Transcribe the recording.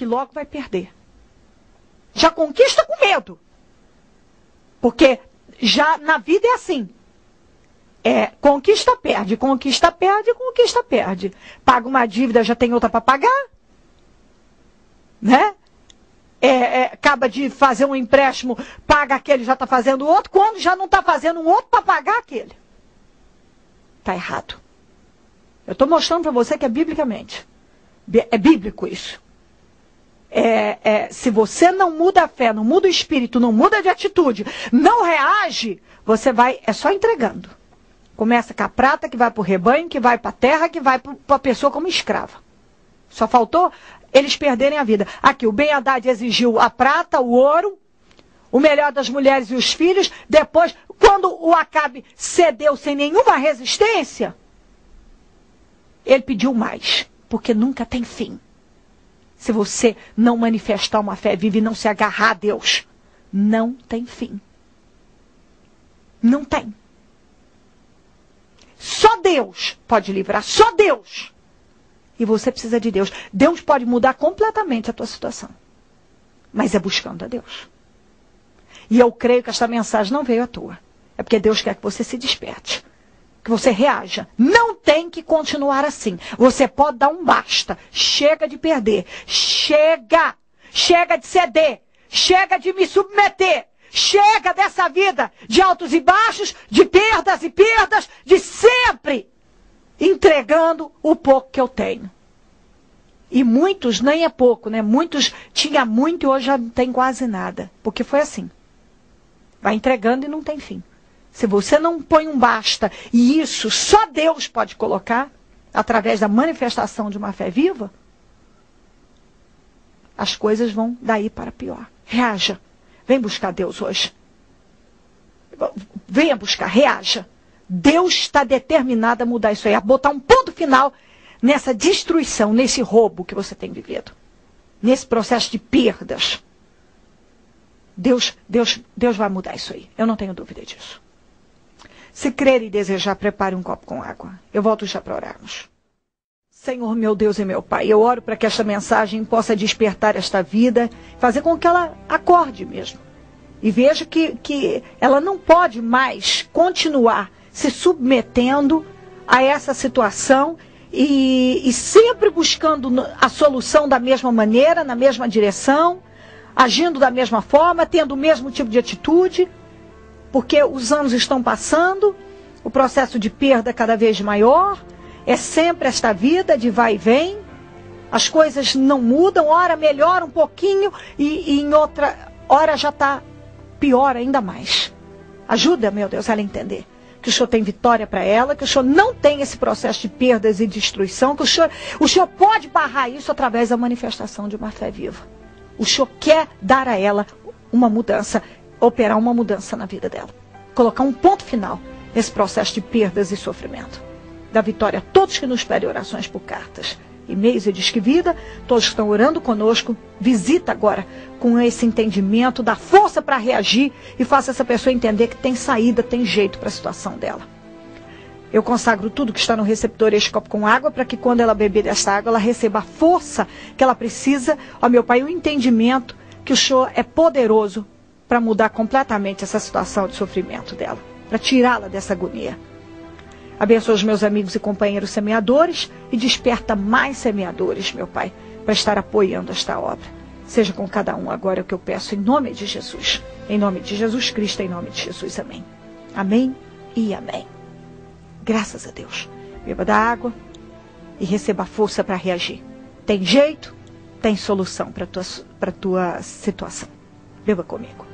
que logo vai perder. Já conquista com medo. Porque já na vida é assim. Conquista, perde, conquista, perde, conquista, perde. Paga uma dívida, já tem outra para pagar. Né? Acaba de fazer um empréstimo, paga aquele, já está fazendo outro, quando já não está fazendo um outro para pagar aquele. Está errado. Eu estou mostrando para você que é biblicamente. É bíblico isso. Se você não muda a fé, não muda o espírito, não muda de atitude, não reage, você vai, só entregando. Começa com a prata que vai para o rebanho, que vai para a terra, que vai para a pessoa como escrava. Só faltou eles perderem a vida. Aqui, o Ben-Hadad exigiu a prata, o ouro, o melhor das mulheres e os filhos. Depois, quando o Acabe cedeu sem nenhuma resistência, ele pediu mais, porque nunca tem fim. Se você não manifestar uma fé viva e não se agarrar a Deus, não tem fim. Não tem. Só Deus pode livrar, só Deus. E você precisa de Deus. Deus pode mudar completamente a tua situação. Mas é buscando a Deus. E eu creio que esta mensagem não veio à toa. É porque Deus quer que você se desperte. Que você reaja. Não tem que continuar assim. Você pode dar um basta. Chega de perder. Chega. Chega de ceder. Chega de me submeter. Chega dessa vida de altos e baixos, de perdas e perdas, de sempre entregando o pouco que eu tenho. E muitos, nem é pouco, né? Muitos tinha muito e hoje já não tem quase nada. Porque foi assim. Vai entregando e não tem fim. Se você não põe um basta, e isso só Deus pode colocar, através da manifestação de uma fé viva, as coisas vão daí para pior. Reaja. Vem buscar Deus hoje. Venha buscar, reaja. Deus está determinado a mudar isso aí, a botar um ponto final nessa destruição, nesse roubo que você tem vivido. Nesse processo de perdas. Deus vai mudar isso aí. Eu não tenho dúvida disso. Se crer e desejar, prepare um copo com água. Eu volto já para orarmos. Senhor, meu Deus e meu Pai, eu oro para que esta mensagem possa despertar esta vida, fazer com que ela acorde mesmo. E veja que ela não pode mais continuar se submetendo a essa situação e sempre buscando a solução da mesma maneira, na mesma direção, agindo da mesma forma, tendo o mesmo tipo de atitude, porque os anos estão passando, o processo de perda é cada vez maior, é sempre esta vida de vai e vem, as coisas não mudam, hora melhora um pouquinho e em outra hora já está pior ainda mais. Ajuda, meu Deus, ela a entender que o Senhor tem vitória para ela, que o Senhor não tem esse processo de perdas e destruição, que o Senhor pode barrar isso através da manifestação de uma fé viva. O Senhor quer dar a ela uma mudança, operar uma mudança na vida dela. Colocar um ponto final nesse processo de perdas e sofrimento. Dá vitória a todos que nos pedem orações por cartas, e-mails e Disque Vida, todos que estão orando conosco, visita agora com esse entendimento, dá força para reagir e faça essa pessoa entender que tem saída, tem jeito para a situação dela. Eu consagro tudo que está no receptor, este copo com água, para que quando ela beber desta água, ela receba a força que ela precisa, ó meu Pai, o entendimento que o Senhor é poderoso para mudar completamente essa situação de sofrimento dela, para tirá-la dessa agonia. Abençoa os meus amigos e companheiros semeadores e desperta mais semeadores, meu Pai, para estar apoiando esta obra. Seja com cada um agora o que eu peço em nome de Jesus. Em nome de Jesus Cristo, em nome de Jesus. Amém. Amém e amém. Graças a Deus. Beba da água e receba força para reagir. Tem jeito, tem solução para a tua situação. Beba comigo.